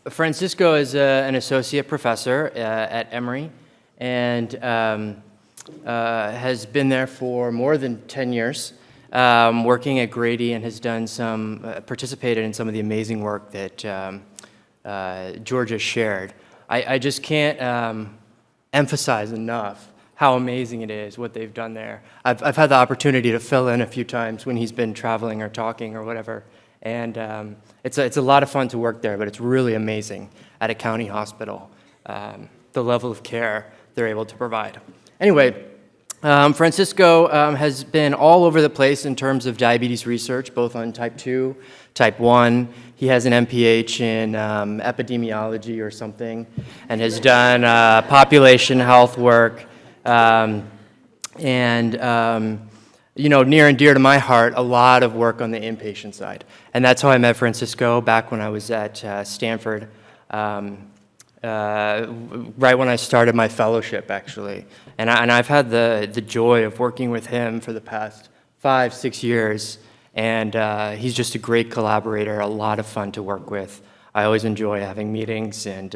Francisco is an associate professor at Emory and has been there for more than 10 years, working at Grady, and has done participated in some of the amazing work that Georgia shared. I just can't emphasize enough how amazing it is what they've done there. I've had the opportunity to fill in a few times when he's been traveling or talking or whatever, and it's a lot of fun to work there, but it's really amazing at a county hospital, the level of care they're able to provide. Anyway, Francisco has been all over the place in terms of diabetes research, both on type 2, type 1. He has an MPH in epidemiology or something, and has done population health work, you know, near and dear to my heart, a lot of work on the inpatient side. And that's how I met Francisco back when I was at Stanford, right when I started my fellowship, actually. And I've had the joy of working with him for the past 5-6 years, and he's just a great collaborator, a lot of fun to work with. I always enjoy having meetings and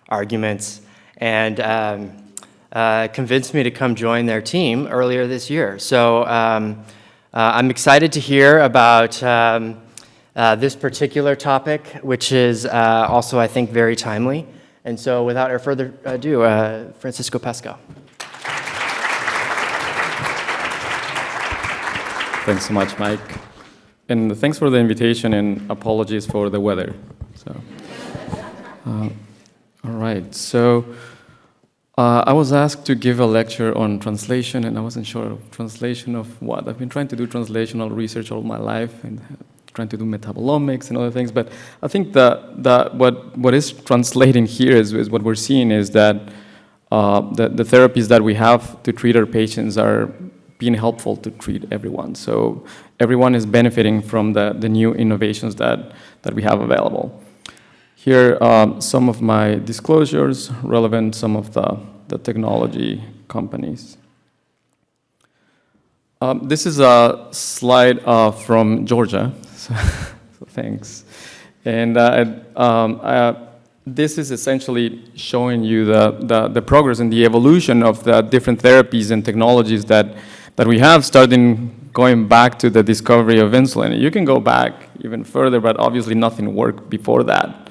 arguments, and convinced me to come join their team earlier this year. So I'm excited to hear about this particular topic, which is also, I think, very timely. And so without further ado, Francisco Pasquel. Thanks so much, Mike. And thanks for the invitation, and apologies for the weather. So, all right. So I was asked to give a lecture on translation, and I wasn't sure of translation of what. I've been trying to do translational research all my life and trying to do metabolomics and other things, but I think what is translating here is what we're seeing is that the therapies that we have to treat our patients are being helpful to treat everyone. So everyone is benefiting from the new innovations that we have available. Here some of my disclosures relevant some of the technology companies. This is a slide from Georgia, so thanks. And this is essentially showing you the progress and the evolution of the different therapies and technologies that we have, starting going back to the discovery of insulin. You can go back even further, but obviously nothing worked before that.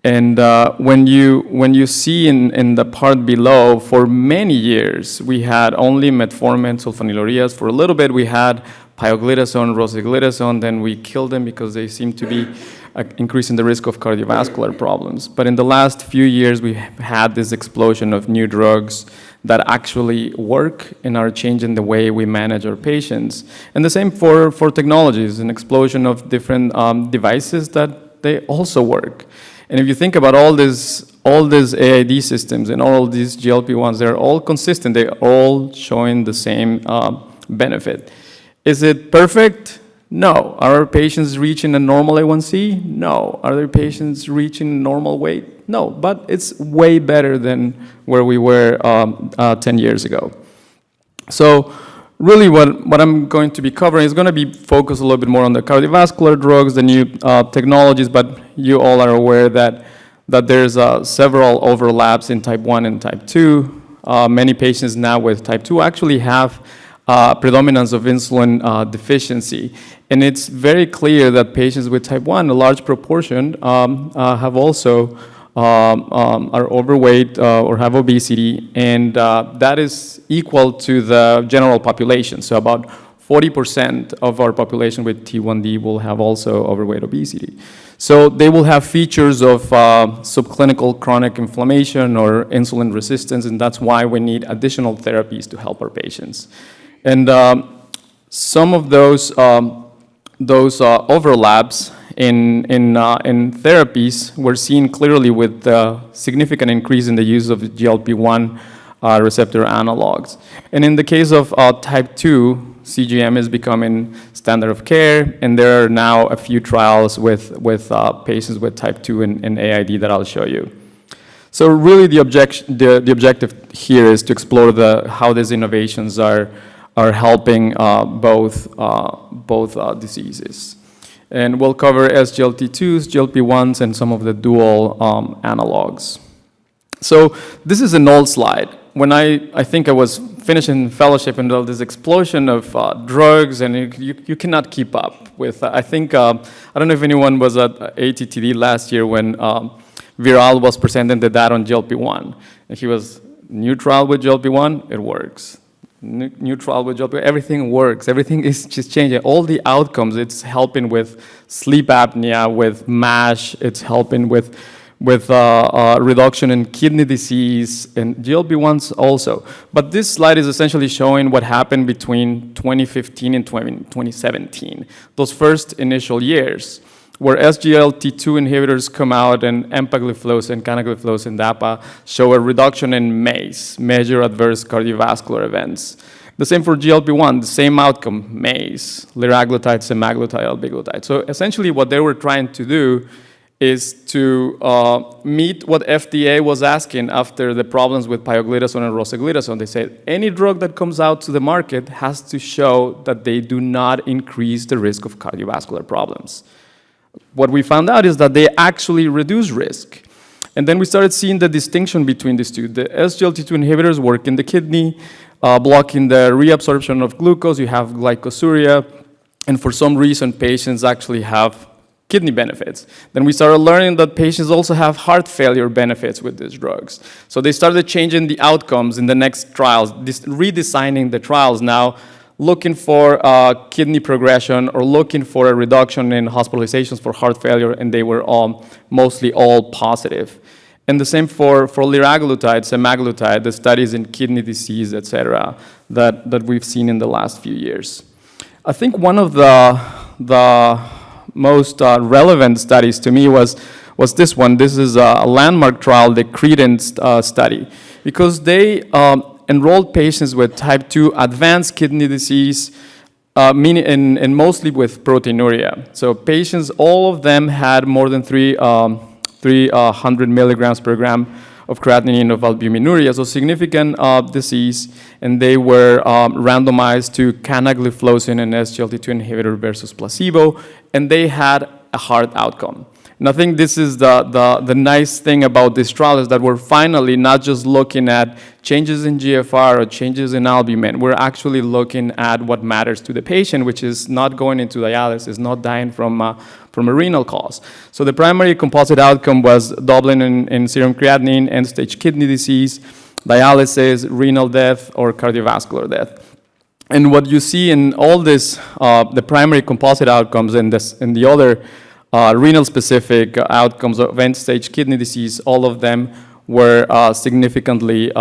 And when you see in the part below, for many years, we had only metformin, sulfonylureas. For a little bit, we had pioglitazone, rosiglitazone. Then we killed them because they seemed to be increasing the risk of cardiovascular problems. But in the last few years, we have had this explosion of new drugs that actually work and are changing the way we manage our patients. And the same for technologies, an explosion of different devices that they also work. And if you think about all these AID systems and all these GLP-1s, they're all consistent. They're all showing the same benefit. Is it perfect? No. Are our patients reaching a normal A1C? No. Are their patients reaching normal weight? No. But it's way better than where we were 10 years ago. So really what I'm going to be covering is going to be focused a little bit more on the cardiovascular drugs, the new technologies, but you all are aware that there's several overlaps in type 1 and type 2. Many patients now with type 2 actually have predominance of insulin deficiency. And it's very clear that patients with type 1, a large proportion, have also are overweight or have obesity, and that is equal to the general population. So about 40% of our population with T1D will have also overweight obesity. So they will have features of subclinical chronic inflammation or insulin resistance, and that's why we need additional therapies to help our patients. And some of those overlaps in therapies were seen clearly with the significant increase in the use of GLP-1 receptor analogs. And in the case of type 2, CGM is becoming standard of care, and there are now a few trials with patients with type 2 and AID that I'll show you. So really the objective here is to explore how these innovations are helping both diseases. And we'll cover SGLT2s, GLP-1s, and some of the dual analogs. So this is an old slide. When I think I was finishing fellowship and all this explosion of drugs, and you cannot keep up with, I think, I don't know if anyone was at ATTD last year when Viral was presenting the data on GLP-1. And he was neutral with GLP-1, it works. Neutral with GLP-1, everything works. Everything is just changing. All the outcomes, it's helping with sleep apnea, with MASH, it's helping with reduction in kidney disease, and GLP-1s also. But this slide is essentially showing what happened between 2015 and 2017, those first initial years, where SGLT2 inhibitors come out and empagliflozin, canagliflozin, DAPA show a reduction in MACE, major adverse cardiovascular events. The same for GLP-1, the same outcome, MACE, liraglutide, semaglutide, albiglutide. So essentially what they were trying to do is to meet what FDA was asking after the problems with pioglitazone and rosiglitazone. They said, any drug that comes out to the market has to show that they do not increase the risk of cardiovascular problems. What we found out is that they actually reduce risk. And then we started seeing the distinction between these two. The SGLT2 inhibitors work in the kidney, blocking the reabsorption of glucose. You have glycosuria. And for some reason, patients actually have kidney benefits. Then we started learning that patients also have heart failure benefits with these drugs. So they started changing the outcomes in the next trials, redesigning the trials now, looking for kidney progression or looking for a reduction in hospitalizations for heart failure, and they were mostly all positive. And the same for liraglutide, semaglutide, the studies in kidney disease, et cetera, that we've seen in the last few years. I think one of the most relevant studies to me was this one. This is a landmark trial, the Credence study, because they enrolled patients with type 2 advanced kidney disease, and mostly with proteinuria. So patients, all of them had more than 300 milligrams per gram of creatinine of albuminuria, so significant disease, and they were randomized to canagliflozin and SGLT2 inhibitor versus placebo, and they had a hard outcome. And I think this is the nice thing about this trial is that we're finally not just looking at changes in GFR or changes in albumin. We're actually looking at what matters to the patient, which is not going into dialysis, not dying from a renal cause. So the primary composite outcome was doubling in serum creatinine, end-stage kidney disease, dialysis, renal death, or cardiovascular death. And what you see in all this, the primary composite outcomes and the other renal-specific outcomes of end-stage kidney disease, all of them were significantly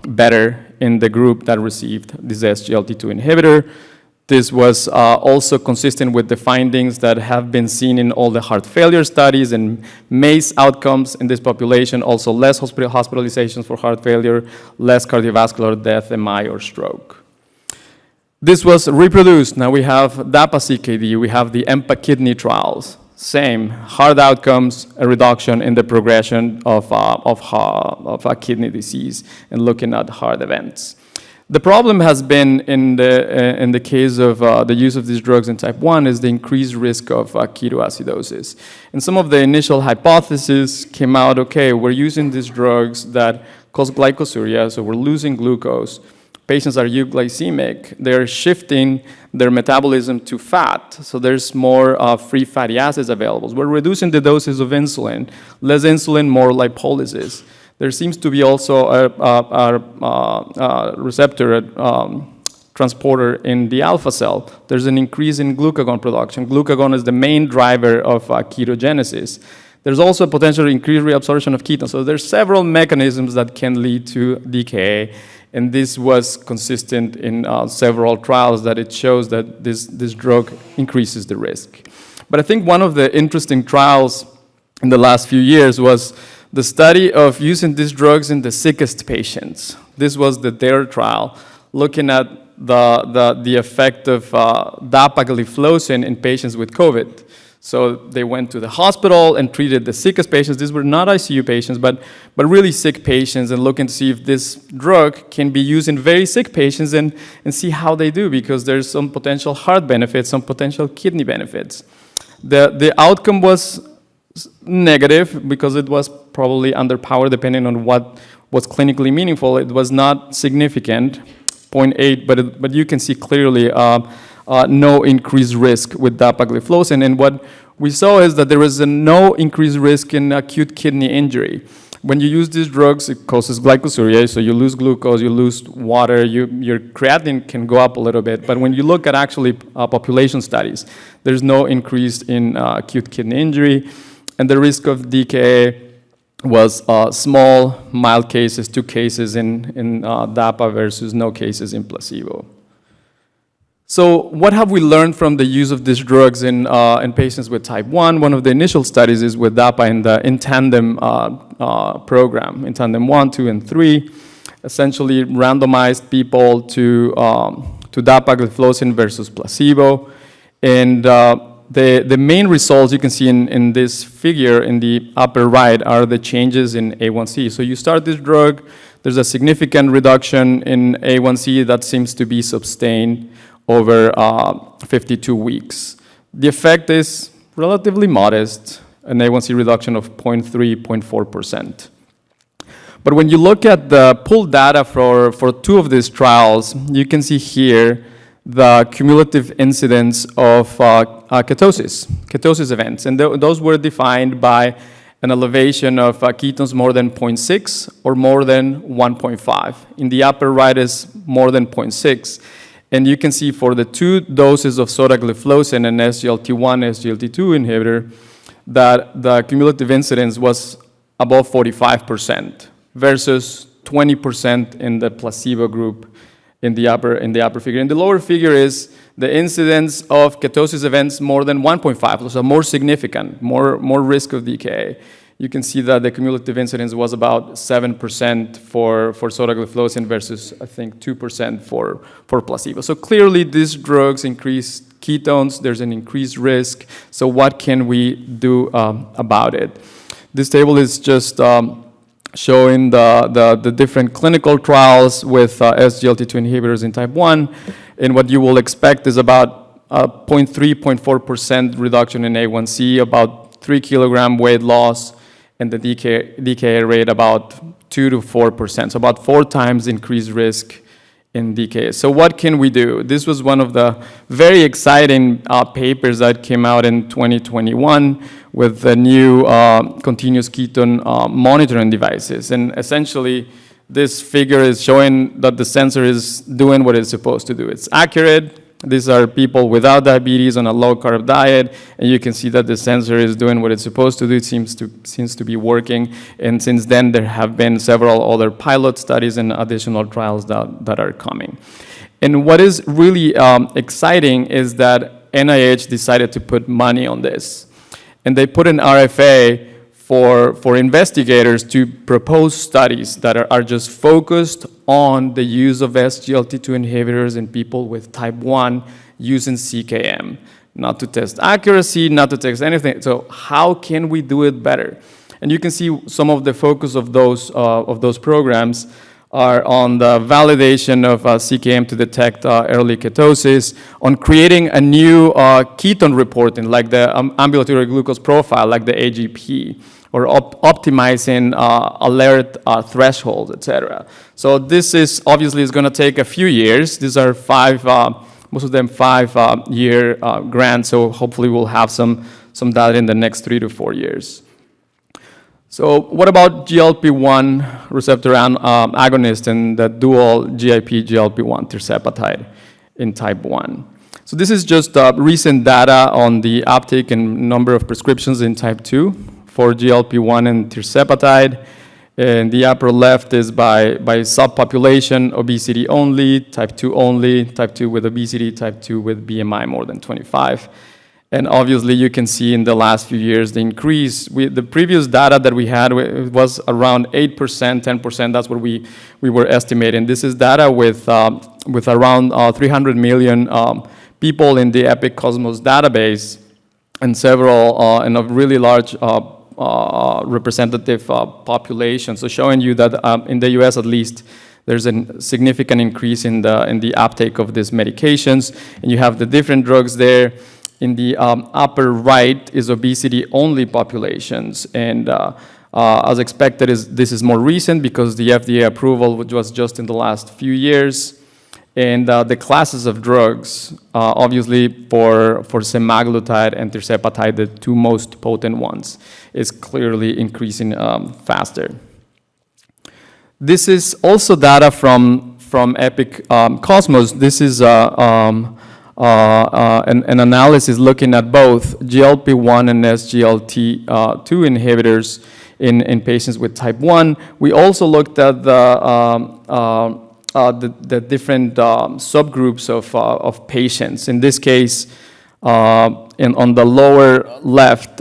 better in the group that received this SGLT2 inhibitor. This was also consistent with the findings that have been seen in all the heart failure studies and MACE outcomes in this population, also less hospitalizations for heart failure, less cardiovascular death, MI, or stroke. This was reproduced. Now we have DAPA-CKD, we have the EMPA-kidney trials. Same, hard outcomes, a reduction in the progression of a kidney disease and looking at hard events. The problem has been in the case of the use of these drugs in type 1 is the increased risk of ketoacidosis. And some of the initial hypotheses came out, okay, we're using these drugs that cause glycosuria, so we're losing glucose. Patients are euglycemic. They're shifting their metabolism to fat, so there's more free fatty acids available. We're reducing the doses of insulin, less insulin, more lipolysis. There seems to be also a receptor transporter in the alpha cell. There's an increase in glucagon production. Glucagon is the main driver of ketogenesis. There's also a potential increased reabsorption of ketones. So there's several mechanisms that can lead to DKA, and this was consistent in several trials that it shows that this drug increases the risk. But I think one of the interesting trials in the last few years was the study of using these drugs in the sickest patients. This was the DARE trial, looking at the effect of dapagliflozin in patients with COVID. So they went to the hospital and treated the sickest patients. These were not ICU patients, but really sick patients, and looking to see if this drug can be used in very sick patients and see how they do, because there's some potential heart benefits, some potential kidney benefits. The outcome was negative because it was probably underpowered depending on what was clinically meaningful. It was not significant, 0.8, but you can see clearly no increased risk with dapagliflozin. And what we saw is that there is no increased risk in acute kidney injury. When you use these drugs, it causes glycosuria, so you lose glucose, you lose water, your creatinine can go up a little bit. But when you look at actually population studies, there's no increase in acute kidney injury, and the risk of DKA was small, mild cases, 2 cases in DAPA versus no cases in placebo. So what have we learned from the use of these drugs in patients with type 1? One of the initial studies is with DAPA in the In Tandem program, In Tandem 1, 2, and 3, essentially randomized people to dapagliflozin versus placebo. And the main results you can see in this figure in the upper right are the changes in A1C. So you start this drug, there's a significant reduction in A1C that seems to be sustained over 52 weeks. The effect is relatively modest, an A1C reduction of 0.3, 0.4%. But when you look at the pooled data for 2 of these trials, you can see here the cumulative incidence of ketosis events. And those were defined by an elevation of ketones more than 0.6 or more than 1.5. In the upper right is more than 0.6. And you can see for the 2 doses of sotagliflozin and SGLT1, SGLT2 inhibitor, that the cumulative incidence was above 45% versus 20% in the placebo group in the upper figure. And the lower figure is the incidence of ketosis events more than 1.5, so more significant, more risk of DKA. You can see that the cumulative incidence was about 7% for sotagliflozin versus, I think, 2% for placebo. So clearly, these drugs increase ketones. There's an increased risk. So what can we do about it? This table is just showing the different clinical trials with SGLT2 inhibitors in type 1. And what you will expect is about 0.3, 0.4% reduction in A1C, about 3 kilogram weight loss, and the DKA rate about 2 to 4%, so about 4 times increased risk in DKA. So what can we do? This was one of the very exciting papers that came out in 2021 with the new continuous ketone monitoring devices. And essentially, this figure is showing that the sensor is doing what it's supposed to do. It's accurate. These are people without diabetes on a low-carb diet, and you can see that the sensor is doing what it's supposed to do. It seems to be working, and since then there have been several other pilot studies and additional trials that are coming. And what is really exciting is that NIH decided to put money on this, and they put an RFA for investigators to propose studies that are just focused on the use of SGLT2 inhibitors in people with type 1 using CKM, not to test accuracy, not to test anything. So how can we do it better? And you can see some of the focus of those programs are on the validation of CKM to detect early ketosis, on creating a new ketone reporting, like the ambulatory glucose profile, like the AGP, or optimizing alert thresholds, etc. So this is obviously going to take a few years. These are most of them 5-year grants, so hopefully we'll have some data in the next 3 to 4 years. So what about GLP-1 receptor agonist and the dual GIP-GLP-1 tirzepatide in type 1? So this is just recent data on the uptake and number of prescriptions in type 2 for GLP-1 and tirzepatide. And the upper left is by subpopulation, obesity only, type 2 with obesity, type 2 with BMI more than 25. And obviously, you can see in the last few years the increase. The previous data that we had was around 8%, 10%. That's what we were estimating. This is data with around 300 million people in the Epic Cosmos database and several and a really large representative population. So showing you that in the U.S. at least, there's a significant increase in the uptake of these medications, and you have the different drugs there. in the upper right is obesity-only populations. And as expected, this is more recent because the FDA approval was just in the last few years. And the classes of drugs, obviously for semaglutide and tirzepatide, the two most potent ones, is clearly increasing faster. This is also data from Epic Cosmos. This is an analysis looking at both GLP-1 and SGLT2 inhibitors in patients with type 1. We also looked at the different subgroups of patients. In this case, on the lower left,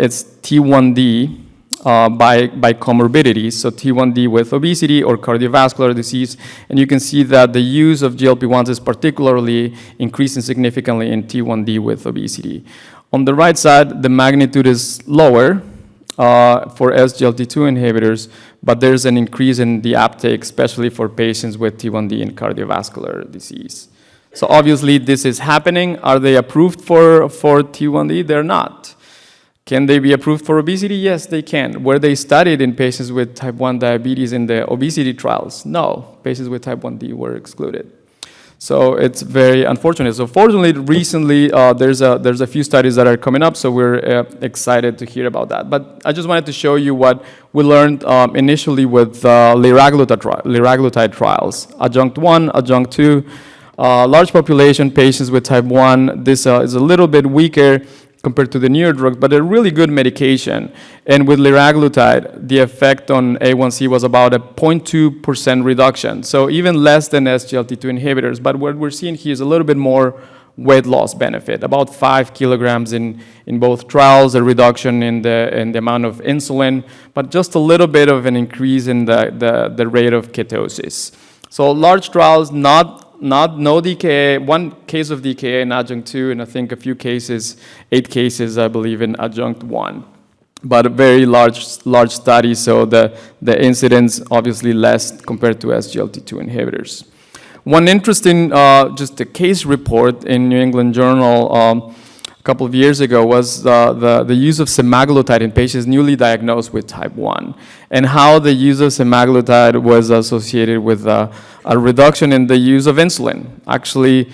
it's T1D by comorbidity, so T1D with obesity or cardiovascular disease. And you can see that the use of GLP-1s is particularly increasing significantly in T1D with obesity. On the right side, the magnitude is lower for SGLT2 inhibitors, but there's an increase in the uptake, especially for patients with T1D and cardiovascular disease. So obviously this is happening. Are they approved for T1D? They're not. Can they be approved for obesity? Yes, they can. Were they studied in patients with type 1 diabetes in the obesity trials? No, patients with type 1D were excluded. So it's very unfortunate. So fortunately, recently, there's a few studies that are coming up, so we're excited to hear about that. But I just wanted to show you what we learned initially with liraglutide trials. Adjunct 1, Adjunct 2, large population patients with type 1. This is a little bit weaker compared to the newer drugs, but a really good medication. And with liraglutide, the effect on A1C was about a 0.2% reduction, so even less than SGLT2 inhibitors. But what we're seeing here is a little bit more weight loss benefit, about 5 kilograms in both trials, a reduction in the amount of insulin, but just a little bit of an increase in the rate of ketosis. So large trials, no DKA, one case of DKA in adjunct 2, and I think a few cases, 8 cases, I believe, in adjunct 1. But a very large study, so the incidence obviously less compared to SGLT2 inhibitors. One interesting, just a case report in New England Journal a couple of years ago was the use of semaglutide in patients newly diagnosed with type 1, and how the use of semaglutide was associated with a reduction in the use of insulin. Actually,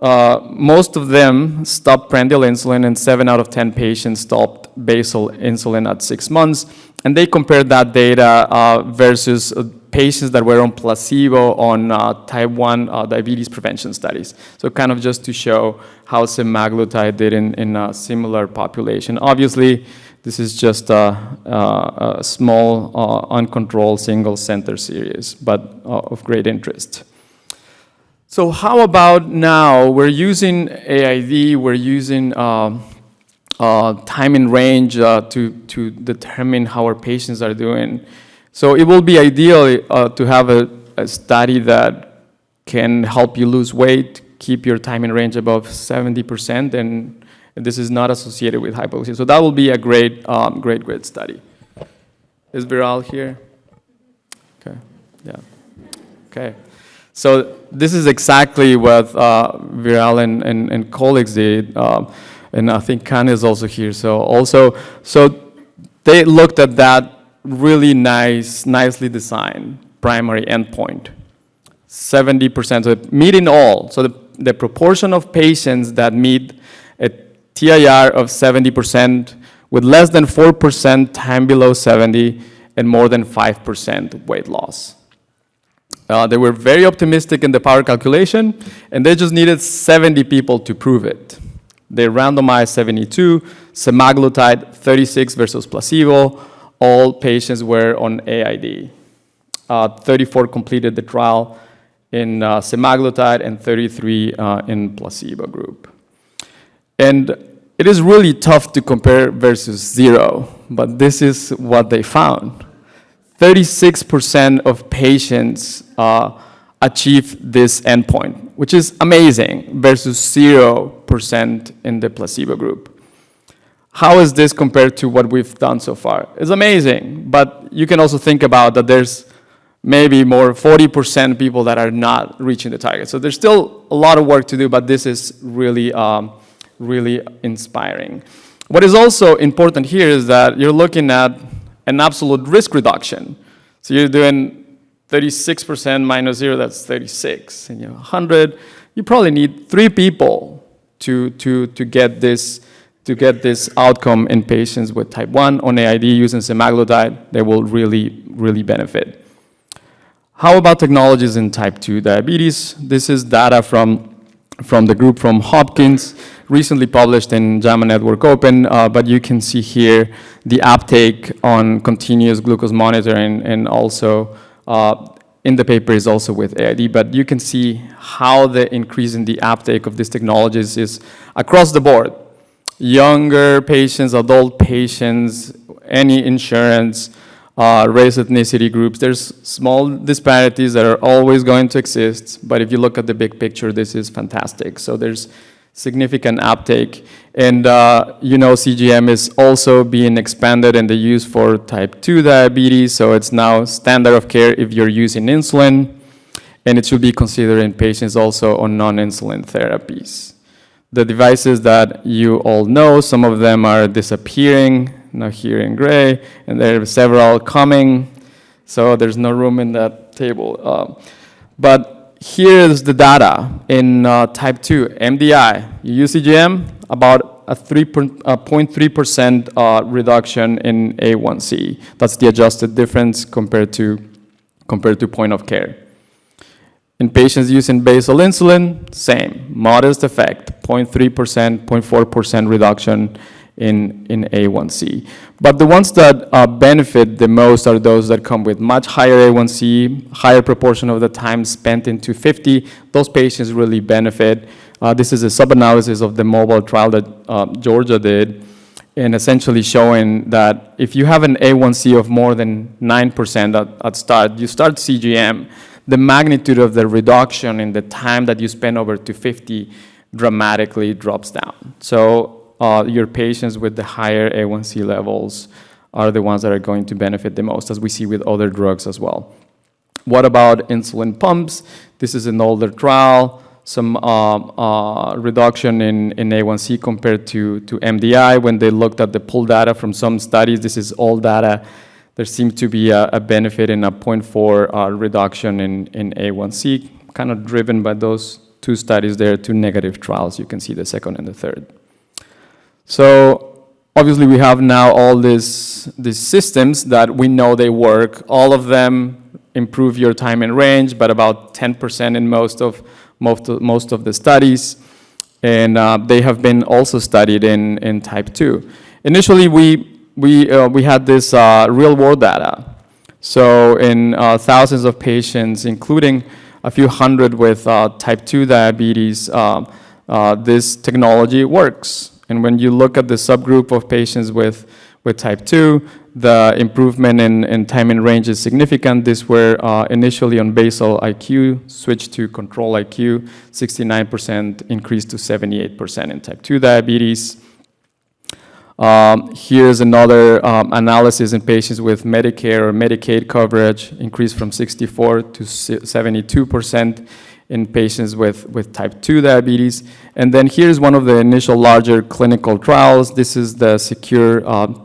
most of them stopped prandial insulin, and 7 out of 10 patients stopped basal insulin at 6 months. And they compared that data versus patients that were on placebo on type 1 diabetes prevention studies. So kind of just to show how semaglutide did in a similar population. Obviously, this is just a small, uncontrolled, single-center series, but of great interest. So how about now? We're using AID, we're using time in range to determine how our patients are doing. So it will be ideal to have a study that can help you lose weight, keep your time in range above 70%, and this is not associated with hypoglycemia. So that will be a great study. Is Viral here? Okay, yeah. Okay. So this is exactly what Viral and colleagues did, and I think Khan is also here. So they looked at that really nicely designed primary endpoint. 70%, so meeting all. So the proportion of patients that meet a TIR of 70% with less than 4% time below 70 and more than 5% weight loss. They were very optimistic in the power calculation, and they just needed 70 people to prove it. They randomized 72, semaglutide 36 versus placebo. All patients were on AID. 34 completed the trial in semaglutide and 33 in placebo group. And it is really tough to compare versus 0, but this is what they found. 36% of patients achieve this endpoint, which is amazing, versus 0% in the placebo group. How is this compared to what we've done so far? It's amazing, but you can also think about that there's maybe more 40% people that are not reaching the target. So there's still a lot of work to do, but this is really really inspiring. What is also important here is that you're looking at an absolute risk reduction. So you're doing 36% minus 0, that's 36. And 100, you probably need 3 people to get this outcome in patients with type 1 on AID using semaglutide. They will really benefit. How about technologies in type 2 diabetes? This is data from the group from Hopkins, recently published in JAMA Network Open, but you can see here the uptake on continuous glucose monitoring, and also in the paper is also with AID, but you can see how the increase in the uptake of these technologies is across the board. Younger patients, adult patients, any insurance, race, ethnicity groups. There's small disparities that are always going to exist, but if you look at the big picture, this is fantastic. So there's significant uptake. And CGM is also being expanded in the use for type 2 diabetes, so it's now standard of care if you're using insulin, and it should be considered in patients also on non-insulin therapies. The devices that you all know, some of them are disappearing, now here in gray, and there are several coming, so there's no room in that table. But here's the data in type 2, MDI. You use CGM, about a 0.3% reduction in A1C. That's the adjusted difference compared to point of care. In patients using basal insulin, same, modest effect, 0.3%, 0.4% reduction in A1C. But the ones that benefit the most are those that come with much higher A1C, higher proportion of the time spent in 250. Those patients really benefit. This is a sub-analysis of the mobile trial that Georgia did, and essentially showing that if you have an A1C of more than 9% at start, you start CGM, the magnitude of the reduction in the time that you spend over 250 dramatically drops down. So your patients with the higher A1C levels are the ones that are going to benefit the most, as we see with other drugs as well. What about insulin pumps? This is an older trial, some reduction in A1C compared to MDI. When they looked at the pooled data from some studies, this is old data, there seemed to be a benefit in a 0.4 reduction in A1C, kind of driven by those 2 studies there, 2 negative trials. You can see the second and the third. So obviously we have now all these systems that we know they work. All of them improve your time in range, but about 10% in most of the studies. And they have been also studied in type 2. Initially, we had this real world data. So in thousands of patients, including a few hundred with type 2 diabetes, this technology works. And when you look at the subgroup of patients with type 2, the improvement in time in range is significant. These were initially on basal IQ, switched to control IQ, 69% increased to 78% in type 2 diabetes. Here's another analysis in patients with Medicare or Medicaid coverage, increased from 64 to 72% in patients with type 2 diabetes. And then here's one of the initial larger clinical trials. This is the SECURE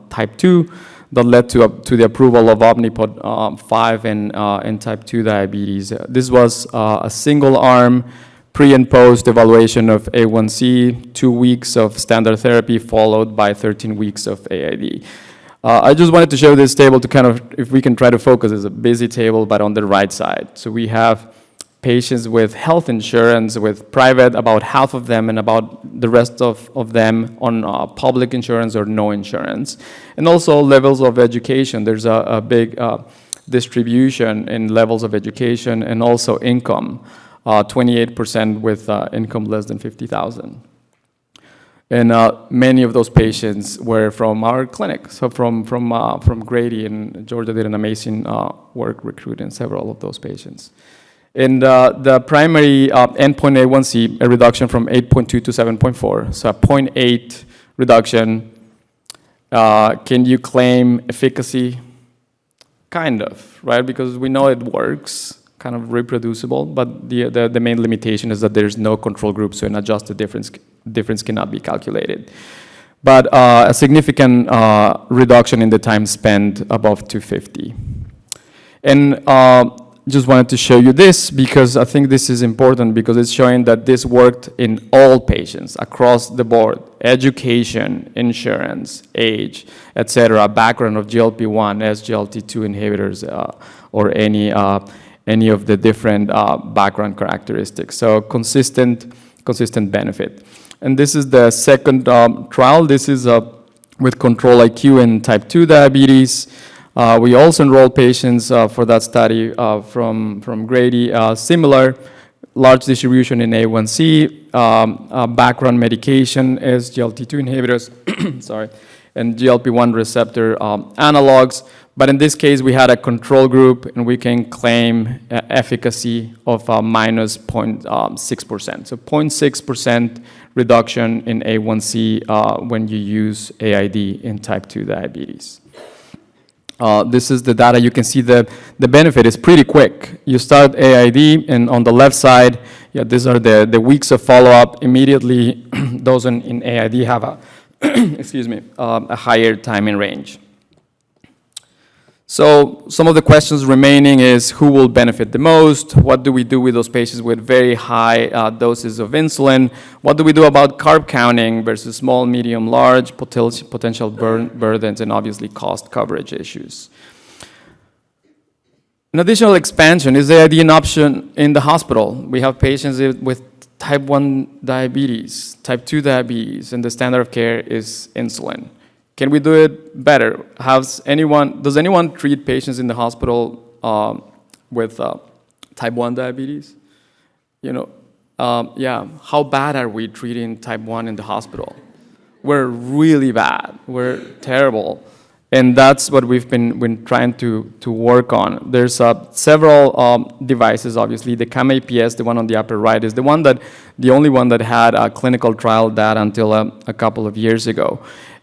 type 2 that led to the approval of Omnipod 5 in type 2 diabetes. This was a single arm pre and post evaluation of A1C, 2 weeks of standard therapy followed by 13 weeks of AID. I just wanted to show this table to kind of, if we can try to focus, it's a busy table, but on the right side. So we have patients with health insurance, with private, about half of them, and about the rest of them on public insurance or no insurance. And also levels of education. There's a big distribution in levels of education and also income. 28% with income less than 50,000. And many of those patients were from our clinic, so from Grady, and Georgia did an amazing work recruiting several of those patients. And the primary endpoint A1C, a reduction from 8.2 to 7.4, so a 0.8 reduction. Can you claim efficacy? Kind of, right? Because we know it works. kind of reproducible, but the main limitation is that there's no control group, so an adjusted difference cannot be calculated. But a significant reduction in the time spent above 250. And just wanted to show you this because I think this is important because it's showing that this worked in all patients across the board: education, insurance, age, etc., background of GLP-1, SGLT2 inhibitors, or any of the different background characteristics. So consistent benefit. And this is the second trial. This is with Control-IQ in type 2 diabetes. We also enrolled patients for that study from Grady. Similar, large distribution in A1C, background medication, SGLT2 inhibitors, sorry, and GLP-1 receptor analogs. But in this case, we had a control group, and we can claim efficacy of minus 0.6%. So 0.6% reduction in A1C when you use AID in type 2 diabetes. This is the data. You can see the benefit is pretty quick. You start AID, and on the left side, these are the weeks of follow-up. Immediately, those in AID have a, a higher time in range. So some of the questions remaining is who will benefit the most? What do we do with those patients with very high doses of insulin? What do we do about carb counting versus small, medium, large, potential burdens, and obviously cost coverage issues? An additional expansion is AID an option in the hospital. We have patients with type 1 diabetes, type 2 diabetes, and the standard of care is insulin. Can we do it better? Does anyone treat patients in the hospital with type 1 diabetes? How bad are we treating type 1 in the hospital? We're really bad. We're terrible. And that's what we've been trying to work on. There's several devices, obviously. The CAM-APS, the one on the upper right, is the only one that had a clinical trial data until a couple of years ago.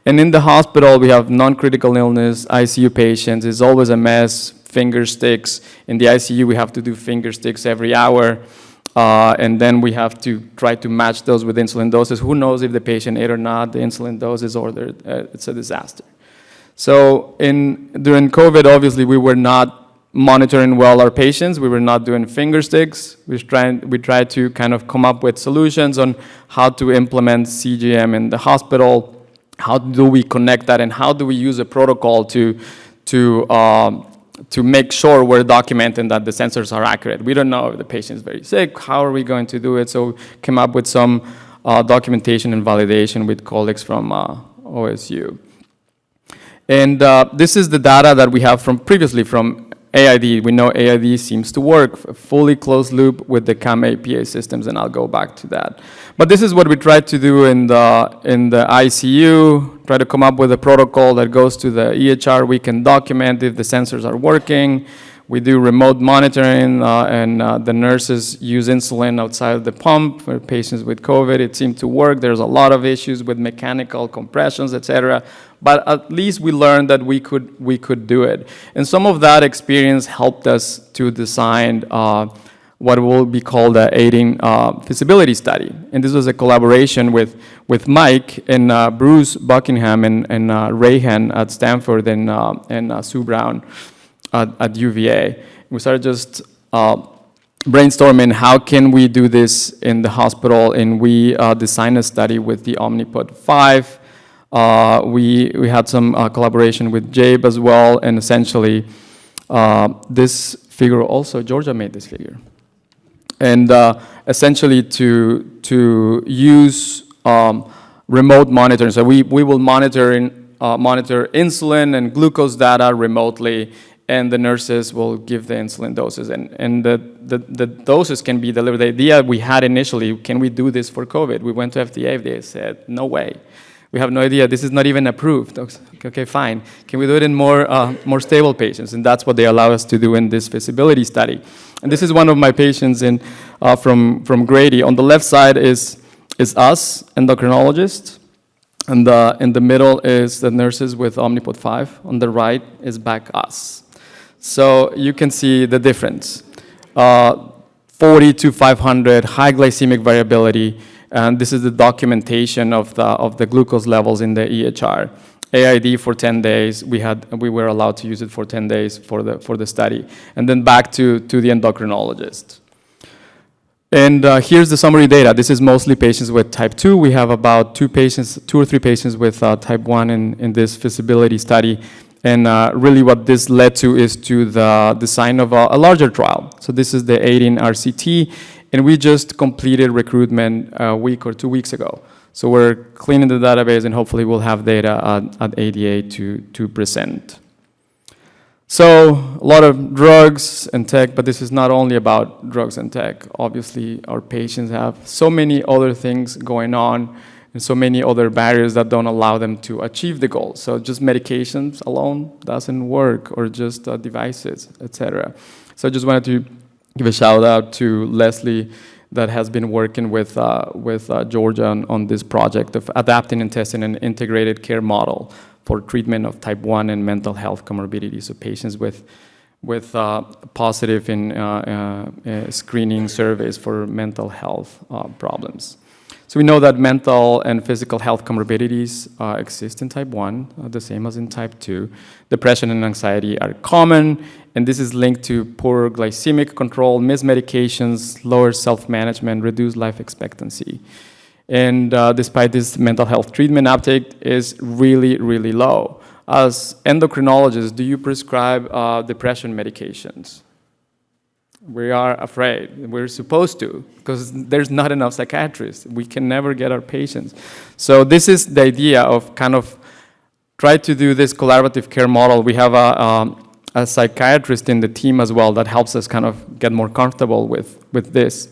And in the hospital, we have non-critical illness, ICU patients. It's always a mess, finger sticks. In the ICU, we have to do finger sticks every hour. And then we have to try to match those with insulin doses. Who knows if the patient ate or not, the insulin dose is ordered. It's a disaster. So during COVID, obviously, we were not monitoring well our patients. We were not doing finger sticks. We tried to kind of come up with solutions on how to implement CGM in the hospital. How do we connect that, and how do we use a protocol to make sure we're documenting that the sensors are accurate? We don't know if the patient is very sick. How are we going to do it? So came up with some documentation and validation with colleagues from OSU. And this is the data that we have previously from AID. We know AID seems to work, a fully closed loop with the CAM-APA systems, and I'll go back to that. But this is what we tried to do in the ICU, try to come up with a protocol that goes to the EHR. We can document if the sensors are working. We do remote monitoring, and the nurses use insulin outside of the pump for patients with COVID. It seemed to work. There's a lot of issues with mechanical compressions, etc. But at least we learned that we could do it. And some of that experience helped us to design what will be called the aiding feasibility study. And this was a collaboration with Mike and Bruce Buckingham and Rayhan at Stanford and Sue Brown at UVA. We started just brainstorming how can we do this in the hospital, and we designed a study with the Omnipod 5. We had some collaboration with Jabe as well, and essentially this figure also, Georgia made this figure. And essentially to use remote monitoring. So we will monitor insulin and glucose data remotely, and the nurses will give the insulin doses. And the doses can be delivered. The idea we had initially, can we do this for COVID? We went to FDA, they said, no way. We have no idea. This is not even approved. Okay, fine. Can we do it in more stable patients? And that's what they allow us to do in this feasibility study. And this is one of my patients from Grady. On the left side is us, endocrinologists. And in the middle is the nurses with Omnipod 5. On the right is back us. So you can see the difference. 40 to 500, high glycemic variability, and this is the documentation of the glucose levels in the EHR. AID for 10 days, we were allowed to use it for 10 days for the study, and then back to the endocrinologist. And here's the summary data. This is mostly patients with type 2. We have about 2 or 3 patients with type 1 in this feasibility study. And really what this led to is to the design of a larger trial. So this is the 18 RCT, and we just completed recruitment a week or 2 weeks ago. So we're cleaning the database, and hopefully we'll have data at ADA to present. So a lot of drugs and tech, but this is not only about drugs and tech. Obviously, our patients have so many other things going on and so many other barriers that don't allow them to achieve the goal. So just medications alone doesn't work, or just devices, etc. So I just wanted to give a shout out to Leslie that has been working with Georgia on this project of adapting and testing an integrated care model for treatment of type 1 and mental health comorbidities, so patients with positive in screening surveys for mental health problems. So we know that mental and physical health comorbidities exist in type 1, the same as in type 2. Depression and anxiety are common, and this is linked to poor glycemic control, missed medications, lower self-management, reduced life expectancy. And despite this, mental health treatment uptake is really, really low. As endocrinologists, do you prescribe depression medications? We are afraid. We're supposed to, because there's not enough psychiatrists. We can never get our patients. So this is the idea of kind of try to do this collaborative care model. We have a psychiatrist in the team as well that helps us kind of get more comfortable with this.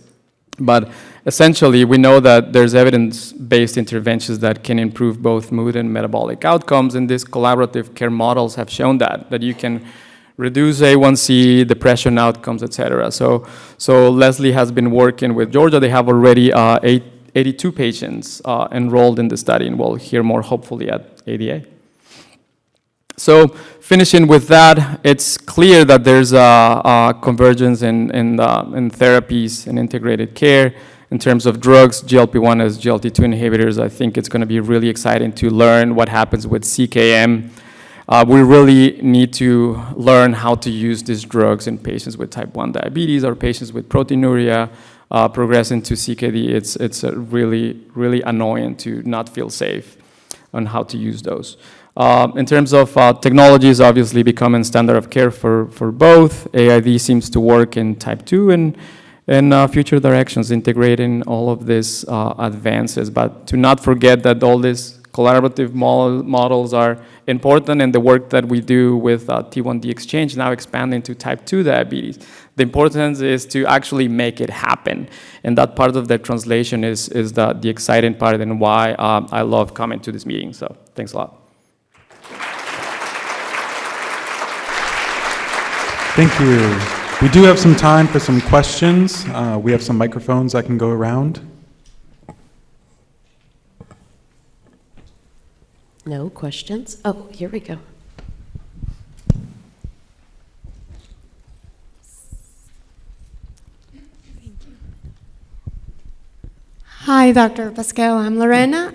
But essentially, we know that there's evidence-based interventions that can improve both mood and metabolic outcomes, and these collaborative care models have shown that you can reduce A1C, depression outcomes, etc. So Leslie has been working with Georgia. They have already 82 patients enrolled in the study, and we'll hear more hopefully at ADA. So finishing with that, it's clear that there's a convergence in therapies and integrated care. In terms of drugs, GLP-1 as GLP-2 inhibitors, I think it's going to be really exciting to learn what happens with CKM. We really need to learn how to use these drugs in patients with type 1 diabetes or patients with proteinuria progressing to CKD. It's really, really annoying to not feel safe on how to use those. In terms of technologies, obviously becoming standard of care for both. AID seems to work in type 2 and future directions, integrating all of these advances. But to not forget that all these collaborative models are important, and the work that we do with T1D exchange now expanding to type 2 diabetes. The importance is to actually make it happen. And that part of the translation is the exciting part, and why I love coming to this meeting. So thanks a lot. Thank you. We do have some time for some questions. We have some microphones that can go around. No questions? Oh, here we go. Hi, Dr. Pasquel. I'm Lorena.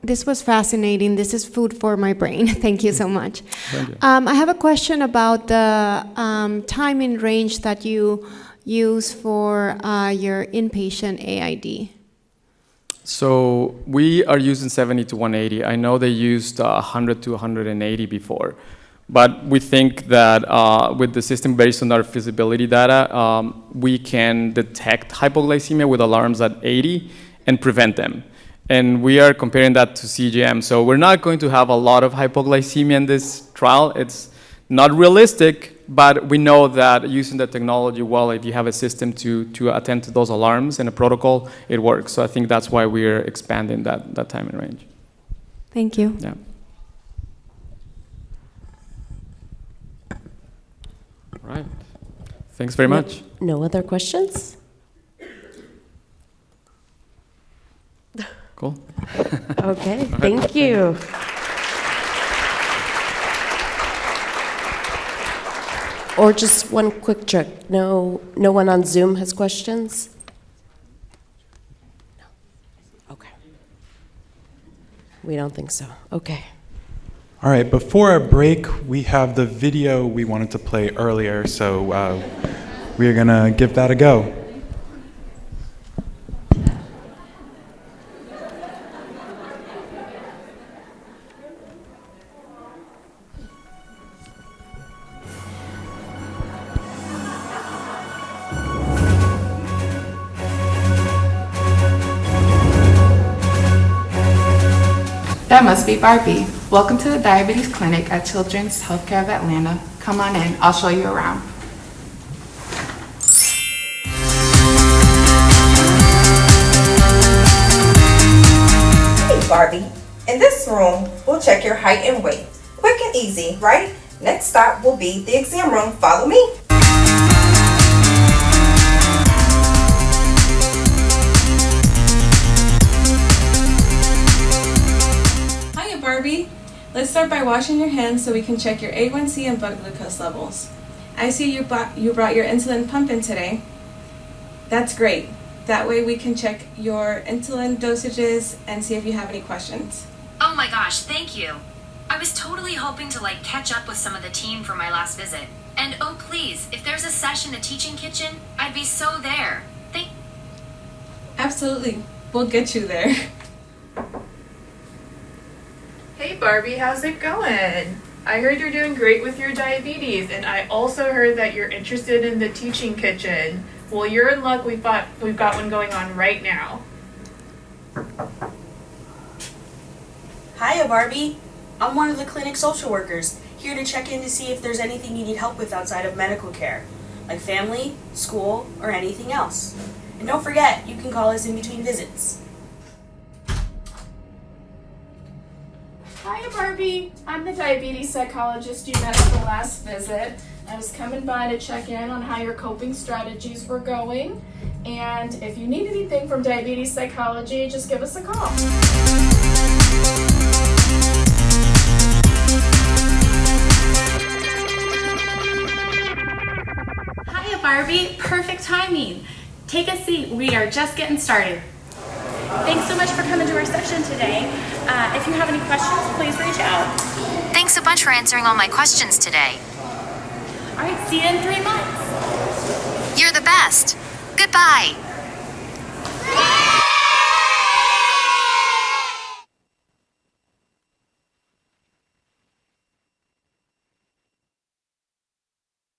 This was fascinating. This is food for my brain. Thank you so much. Thank you. I have a question about the timing range that you use for your inpatient AID. So we are using 70 to 180. I know they used 100 to 180 before, but we think that with the system based on our feasibility data, we can detect hypoglycemia with alarms at 80 and prevent them. And we are comparing that to CGM. So we're not going to have a lot of hypoglycemia in this trial. It's not realistic, but we know that using the technology well, if you have a system to attend to those alarms and a protocol, it works. So I think that's why we're expanding that time and range. Thank you. Yeah. All right. Thanks very much. No other questions? Cool. Okay, thank you. Or just one quick check. No one on Zoom has questions? No. Okay. We don't think so. Okay. All right, before our break, we have the video we wanted to play earlier, so we are going to give that a go. That must be Barbie. Welcome to the Diabetes Clinic at Children's Healthcare of Atlanta. Come on in, I'll show you around. Hey Barbie, in this room, we'll check your height and weight. Quick and easy, right? Next stop will be the exam room. Follow me. Barbie, let's start by washing your hands so we can check your A1C and blood glucose levels. I see you brought your insulin pump in today. That's great. That way we can check your insulin dosages and see if you have any questions. Oh my gosh, thank you. I was totally hoping to catch up with some of the team from my last visit. And oh please, if there's a session at Teaching Kitchen, I'd be so there. Absolutely. We'll get you there. Hey Barbie, how's it going? I heard you're doing great with your diabetes, and I also heard that you're interested in the Teaching Kitchen. Well, you're in luck. We've got one going on right now. Hiya Barbie, I'm one of the clinic social workers, here to check in to see if there's anything you need help with outside of medical care, like family, school, or anything else. And don't forget, you can call us in between visits. Hiya Barbie, I'm the diabetes psychologist you met at the last visit. I was coming by to check in on how your coping strategies were going. And if you need anything from diabetes psychology, just give us a call. Hiya Barbie, perfect timing. Take a seat, we are just getting started. Thanks so much for coming to our session today. If you have any questions, please reach out. Thanks a bunch for answering all my questions today. All right, see you in 3 months. You're the best.